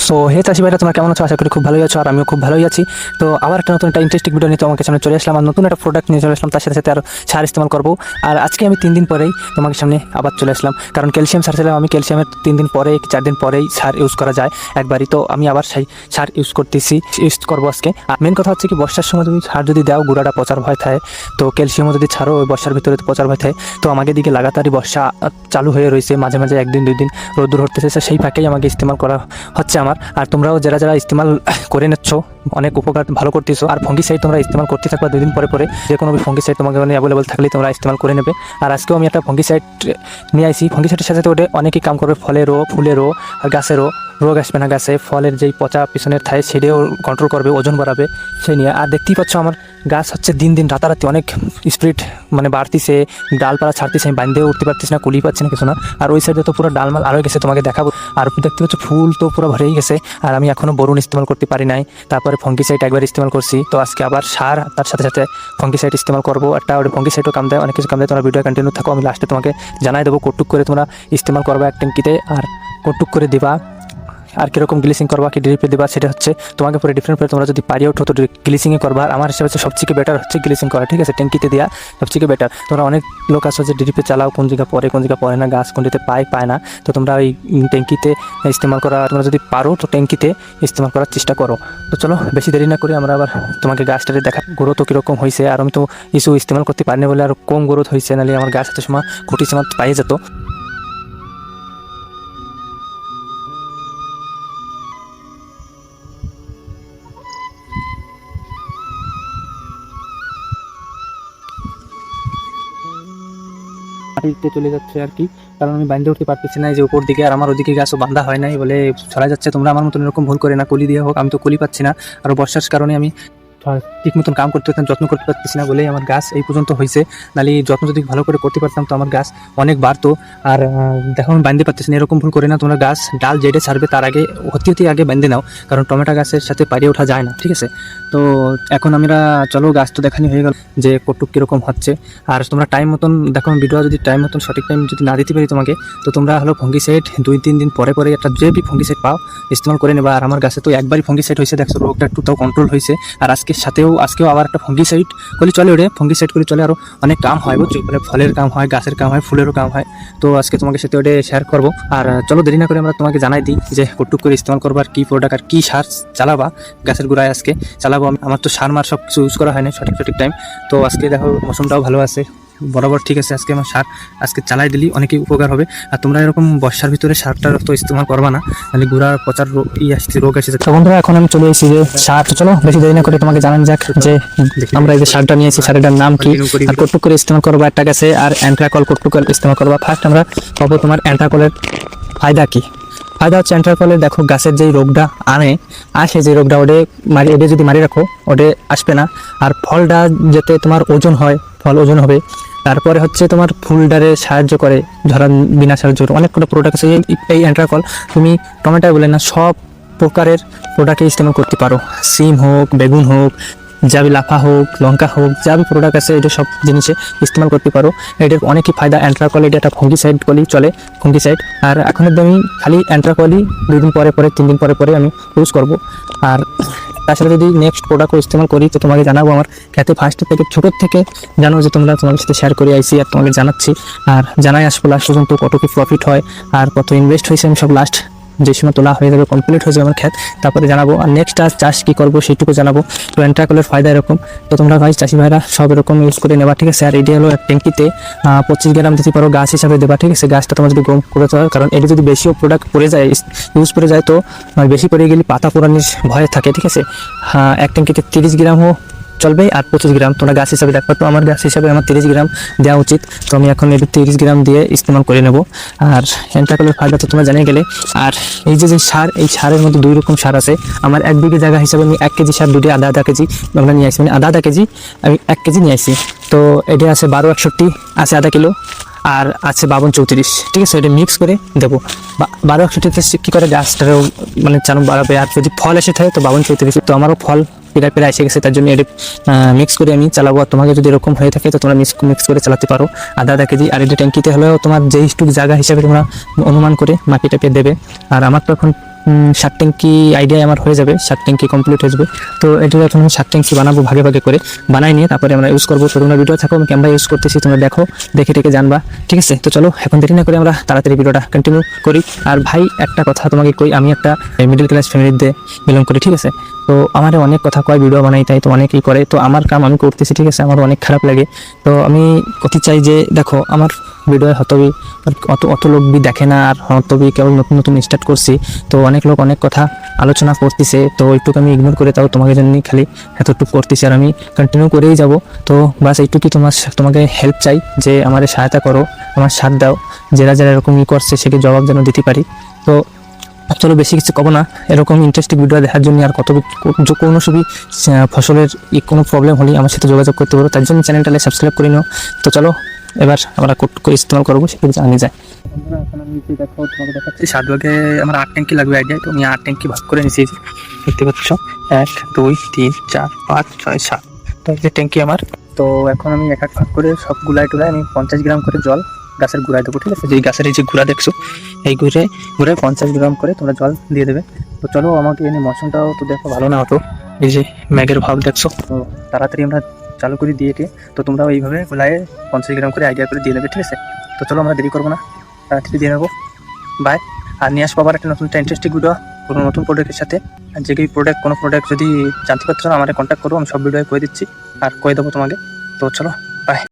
So hey চাষি ভাইরা, তোমরা কেমন আছো? আশা করি খুব ভালোই আছো, আর আমিও খুব ভালোই আছি। তো আবার একটা নতুন একটা ইন্টারেস্টিং ভিডিও নিয়ে তোমাকে সামনে চলে আসলাম, আর নতুন একটা প্রোডাক্ট নিয়ে চলে আসলাম, তার সাথে সাথে আরও সার ইস্তেমাল করবো। আর আজকে আমি 3 দিন পরেই তোমাকে সামনে আবার চলে আসলাম, কারণ ক্যালসিয়াম সার ছিলাম আমি। ক্যালসিয়ামের 3 দিন পরে 4 দিন পরেই সার ইউজ করা যায় একবারই, তো আমি আবার সেই সার ইউজ করবো আজকে। আর মেন কথা হচ্ছে কি, বর্ষার সময় তুমি সার যদি দাও গুঁড়াটা পচার ভয় থাকে, তো ক্যালসিয়ামও যদি ছাড়ো ওই বর্ষার ভিতরে পচার ভয় থাকে। তো আমাকে দিকে লাগাতারই বর্ষা চালু হয়ে রয়েছে, মাঝে মাঝে 1 দিন 2 দিন রোদ্দুর হতেছে, সেই ফাঁকেই আমাকে ইস্তেমাল করা হচ্ছে আমার। আর তোমরাও যারা যারা ইস্তেমাল করে নিচ্ছ অনেক উপকার ভালো করতেছো। আর ফঙ্গিসাইড তোমরা ইস্তেমাল করতে থাকবা 2 দিন পরে পরে, যে কোনো ফঙ্গিসাইড তোমাকে অ্যাভেলেবল থাকলেই তোমরা ইস্তেমাল করে নেবে। আর আজকেও আমি একটা ফঙ্গিসাইড নিয়ে আইছি। ফঙ্গিসাইডের সাথে ওটা অনেকেই কাম করবে, ফলেরও, ফুলেরও, আর গাছেরও। রোগ আসবে না গাছে, ফলের যেই পচা পিছনের থায় সেটাও কন্ট্রোল করবে, ওজন বাড়াবে সেই নিয়ে। আর দেখতেই পাচ্ছ আমার গাছ হচ্ছে দিন দিন রাতারাতি অনেক স্পিড বাড়তিছে, ডালপালা ছাড়তেছে, আমি বান্ধেও উঠতে পারতেছি না, কুলি পাচ্ছি না কিছু না। আর ওই সাইডে তো পুরো ডালমাল আরও গেছে, তোমাকে দেখাবো। আর দেখতে পাচ্ছ ফুল তো পুরো ভরেই গেছে। আর আমি এখনও বরুণ ইস্তেমাল করতে পারি নাই, তারপরে ফঙ্গিসাইড একবার ইস্তেমাল করছি। তো আজকে আবার সার, তার সাথে সাথে ফঙ্গিসাইড ইস্তেমাল করবো। একটা ওটা ফঙ্গিসাইডও কাম দেয়, অনেক কিছু কাম দেয়। তোমরা ভিডিও কন্টিনিউ থাকো, আমি লাস্টে তোমাকে জানাই দেবো কটুক করে তোমরা ইস্তেমাল করবা এক ট্যাঙ্কিতে, আর কটুক করে দিবা, আর কীরকম গ্লিচিং করবা, কি ড্রিপে দেবা, সেটা হচ্ছে তোমাকে পুরো ডিফারেন্ট করে। তোমরা যদি পারি ওঠো তো গ্লিচিংয়ে করবা। আর আমার হিসাবে হচ্ছে সবথেকে বেটার হচ্ছে গ্লিচিং করা, ঠিক আছে? ট্যাঙ্কিতে দেওয়া সবথেকে বেটার। তোমরা অনেক লোক আসো যে ড্রিপে চালাও, কোন জায়গা পরে কোন জায়গা পরে না, গাছ কোনটিতে পায় না। তো তোমরা ওই ট্যাঙ্কিতে ইস্তেমাল করা, তোমরা যদি পারো তো ট্যাঙ্কিতে ইস্তেমাল করার চেষ্টা করো। তো চলো বেশি দেরি না করে আমরা আবার তোমাকে গাছটাতে দেখা, গ্রোথ কীরকম হয়েছে। আর আমি তো কিছু ইস্তেমাল করতে পারিনি বলে আর কম গ্রোথ হয়েছে, নাহলে আমার গাছ এত সময় খুঁটি সময় পাইয়ে যেত। মাটিতে চলে যাচ্ছে আর কি, কারণ আমি বাঁধতে উঠতে পারতেছি না এই যে উপর দিকে। আর আমার ওদিকে গাছও বাঁধা হয় নাই বলে ছড়া যাচ্ছে। তোমরা আমার মতন এরকম ভুল করে না, কলি দিয়ে হোক, আমি তো কলি পাচ্ছি না। আর বর্ষার কারণে আমি ঠিক মতন কাম করতে পারতাম, যত্ন করতে পারতেছি না বলেই আমার গাছ এই পর্যন্ত হয়েছে। নাহলে যত্ন যদি ভালো করে করতে পারতাম তো আমার গাছ অনেক বাড়তো। আর দেখো আমি বাঁধতে পারতেছি না, এরকম ভুল করে না। তোমরা গাছ ডাল যেটা ছাড়বে তার আগে হতে আগে বাঁধে নাও, কারণ টমেটো গাছের সাথে পারিয়ে ওঠা যায় না, ঠিক আছে? তো এখন আমরা চলো গাছ তো দেখানি হয়ে গেল যে কটুক কীরকম হচ্ছে। আর তোমরা টাইম মতন দেখো, ভিডিও যদি টাইম মতন সঠিক টাইম যদি না দিতে পারি তোমাকে, তো তোমরা হলো ফঙ্গিসাইড 2-3 দিন পরে পরে একটা যে ফঙ্গিসাইড পাও ইস্তেমাল করে নেবা। আর আমার গাছে তো একবারই ফঙ্গিসাইড হয়েছে, দেখছো রোগটা একটু তাও কন্ট্রোল হয়েছে। আর আজকেও আবার একটা ফঙ্গিসাইড করলে চলে, ওরে ফঙ্গিসাইড করে চলে, আরও অনেক কাম হয় বুঝছো, মানে ফলের কাম হয়, গাছের কাম হয়, ফুলেরও কাম হয়। তো আজকে তোমাকে সাথে ওটা শেয়ার করবো। আর চলো দেরি না করে আমরা তোমাকে জানাই দিই যে কটুক করে ইস্তেমাল করবো, আর কী প্রোডাক্ট আর কী সার চালাবা গাছের গোড়ায় আজকে চালাবো। আমার তো সার মার সব কিছু ইউজ করা হয় না সঠিক টাইম। তো আজকে দেখো মৌসুমটাও ভালো আছে, বরাবর ঠিক আছে। আজকে আমার সার আজকে চালাই দিলি অনেকই উপকার হবে। আর তোমরা এরকম বর্ষার ভিতরে সারটার তো ইস্তেমাল করবা না, তাহলে গুড়ার পচার রোগ আসছে। তো বন্ধুরা এখন আমি চলে এসেছি যে সার, তো চলো বেশি দেরি না করে তোমাকে জানান যাক যে আমরা এই যে সারটা নিয়েছি, সারটার নাম কি আর কটুক করে ইস্তেমাল করবো একটা গাছে। আর অ্যান্ট্রাকল কটুক করে ইস্তেমাল করবা। ফার্স্ট আমরা পাবো তোমার অ্যান্ট্রাকলের ফায়দা কি। ফায়দা হচ্ছে অ্যান্ট্রাকলের, দেখো গাছের যেই রোগটা আসে যে রোগটা ওটা যদি মারি রাখো ওটা আসবে না। আর ফলটা যাতে তোমার ওজন হয়, ফল ওজন হবে। তারপরে হচ্ছে তোমার ফুলডারে সাহায্য করে, ধরা বিনা সাহায্য অনেকগুলো প্রোডাক্ট আছে। এই অ্যান্ট্রাকল তুমি টমেটো বলে না, সব প্রকারের প্রোডাক্টে ইস্তেমাল করতে পারো। সিম হোক, বেগুন হোক, যাবি লাফা হোক, লঙ্কা হোক, যাবি প্রোডাক্ট আছে এটা সব জিনিসে ইস্তেমাল করতে পারো। এটার অনেকই ফায়দা। অ্যান্ট্রাকল এটা একটা ফঙ্গিসাইড বলি চলে, ফঙ্গিসাইড। আর এখন আমি খালি অ্যান্ট্রাকলই 2 দিন পরে 3 দিন পরে আমি ইউজ করব। আর তাছাড়া যদি নেক্সট প্রোডাক্টও ইস্তেমাল করি তো তোমাকে জানাবো। আমার খেতে ফার্স্ট থেকে ছোটোর থেকে জানো যে তোমাদের সাথে শেয়ার করে আইসি, আর তোমাকে জানাচ্ছি। আর জানাই আসবো লাস্ট পর্যন্ত কত কি প্রফিট হয় আর কত ইনভেস্ট হয়েছে, আমি সব লাস্ট যে সময় তোলা হয়ে যাবে, কমপ্লিট হয়ে যাবে আমার ক্ষেত, তারপরে জানাবো। আর নেক্সট আর চাষ কী করবো সেইটুকু জানাবো। তো অ্যান্ট্রাকলের ফায়দা এরকম। তো তোমরা ভাই চাষি ভাইরা সব এরকম ইউজ করে নেবা, ঠিক আছে? আর এটি হলো ট্যাঙ্কিতে 25 গ্রাম দিতে পারো, গাছ হিসাবে দেবা, ঠিক আছে? গাছটা তোমার যদি গরম করে হয়, কারণ এটি যদি বেশিও প্রোডাক্ট পড়ে যায়, ইউজ করে যায়, তো বেশি পড়ে গেলে পাতা পোড়ানির ভয় থাকে, ঠিক আছে? এক ট্যাঙ্কিতে 30 গ্রাম চলবে আর 25 গ্রাম তোমরা গাছ হিসাবে দেখো। তো আমার গাছ হিসাবে আমার 30 গ্রাম দেওয়া উচিত, তো আমি এখন এটি 30 গ্রাম দিয়ে ইস্তেমাল করে নেব। আর অ্যান্ট্রাকলের ফায়দা তো তোমরা জানিয়ে গেলে। আর এই যে সার, এই সারের মধ্যে 2 রকম সার আছে। আমার 1 বিঘে জায়গা হিসাবে আমি 1 কেজি সার দুটি আধা কেজি আমরা নিয়ে আসি, মানে আধা কেজি আমি 1 কেজি নিয়ে আসি। তো এটা আছে 1261 আছে আধা কিলো, আর আছে 5234, ঠিক আছে? এটা মিক্স করে দেবো। 1261তে কী করে গাছটারও চালু বাড়াবে। আর যদি ফল এসে থাকে তো 5234, তো আমারও ফল পেরা এসে গেছে, তার জন্য এটা মিক্স করে আমি চালাবো। আর তোমাকে যদি এরকম হয়ে থাকে তো তোমরা মিক্স করে চালাতে পারো আধা কেজি। আর এটা ট্যাঙ্কিতে হলেও তোমার যেইটুকু জায়গা হিসাবে তোমরা অনুমান করে মাটি টাপিয়ে দেবে। আর আমার তো এখন শার্ক ট্যাঙ্কি আইডিয়া আমার হয়ে যাবে, শার্ক ট্যাঙ্কি কমপ্লিট হয়ে যাবে। তো এটা এখন আমি শার্ক ট্যাঙ্কি বানাবো, ভাগে ভাগে করে বানাই নিয়ে তারপরে আমরা ইউজ করবো। তো তোমরা ভিডিও থাকো, আমি ক্যামেরা ইউজ করতেছি, তোমরা দেখো, দেখে টেকে জানবা, ঠিক আছে? তো চলো এখন দেরি না করে আমরা তাড়াতাড়ি ভিডিওটা কন্টিনিউ করি। আর ভাই একটা কথা তোমাকে কই, আমি একটা মিডল ক্লাস ফ্যামিলিতে বিলং করি, ঠিক আছে? তো আমার অনেক কথা কয় ভিডিও বানাই, তাই তো অনেকেই করে, তো আমার কাম আমি করতেছি, ঠিক আছে? আমার অনেক খারাপ লাগে। তো আমি করতে চাই যে দেখো আমার ভিডিও হয়তো অত অত লোক দেখে না, আর হয়তো কেবল নতুন নতুন স্টার্ট করছি, তো অনেক লোক অনেক কথা আলোচনা করতেছে, তো এইটুকু আমি ইগনোর করে তাও তোমাকে জন্য খালি এতটুকু করতেছি, আর আমি কন্টিনিউ করেই যাব। তো বাস এইটুকুই তোমাকে হেল্প চাই, যে আমার সহায়তা করো, আমার সাথ দাও, যারা যারা এরকম করছে সেকে জবাব যেন দিতে পারি। তো চলো বেশি কিছু কব না, এরকম ইন্টারেস্টিং ভিডিও দেখার জন্য আর কোনো সবই ফসলের কোনো প্রবলেম হলে আমার সাথে যোগাযোগ করতে পারো, তার জন্য চ্যানেলটাকে সাবস্ক্রাইব করে নিও। তো চলো এবার আমরা কোড করে ইস্তেমাল করবো, সেটা জানিয়ে যায়। এখন আমি দেখো তোমাকে দেখাচ্ছি, 7 ভাগে আমার 8 ট্যাঙ্কি লাগবে আইডিয়া। তো আমি 8 ট্যাঙ্কি ভাগ করে নিচ্ছি, দেখতে পাচ্ছ 1 2 3 4 5 6 7, তো এই যে ট্যাঙ্কি আমার। তো এখন আমি এক এক ভাগ করে সব গুলায় টুলায় আমি 50 গ্রাম করে জল গাছের গুঁড়ায় দেবো, ঠিক আছে? যে গাছের এই যে গুঁড়া দেখছো, এই গুঁড়ায় 50 গ্রাম করে তোমরা জল দিয়ে দেবে। তো চলো, আমাকে এনে মৌসুমটাও তো দেখো ভালো না হতো, এই যে ম্যাগের ভাব দেখছো, তো তাড়াতাড়ি আমরা চালু করে দিয়েছি। তো তোমরাও এইভাবে গুলায় 50 গ্রাম করে আইডিয়া করে দিয়ে নেবে, ঠিক আছে? তো চলো আমরা দেরি করবো না, তাড়াতাড়ি দিয়ে নেবো। বাই। আর নিয়ে আসবো আবার একটা নতুন ইন্টারেস্টিং ভিডিও কোনো নতুন প্রোডাক্টের সাথে। আর যে কোনো প্রোডাক্ট যদি জানতে পারছো না, আমাকে কন্ট্যাক্ট করো, আমি সব ভিডিও করে দিচ্ছি আর কয়ে দেবো তোমাকে। তো চলো।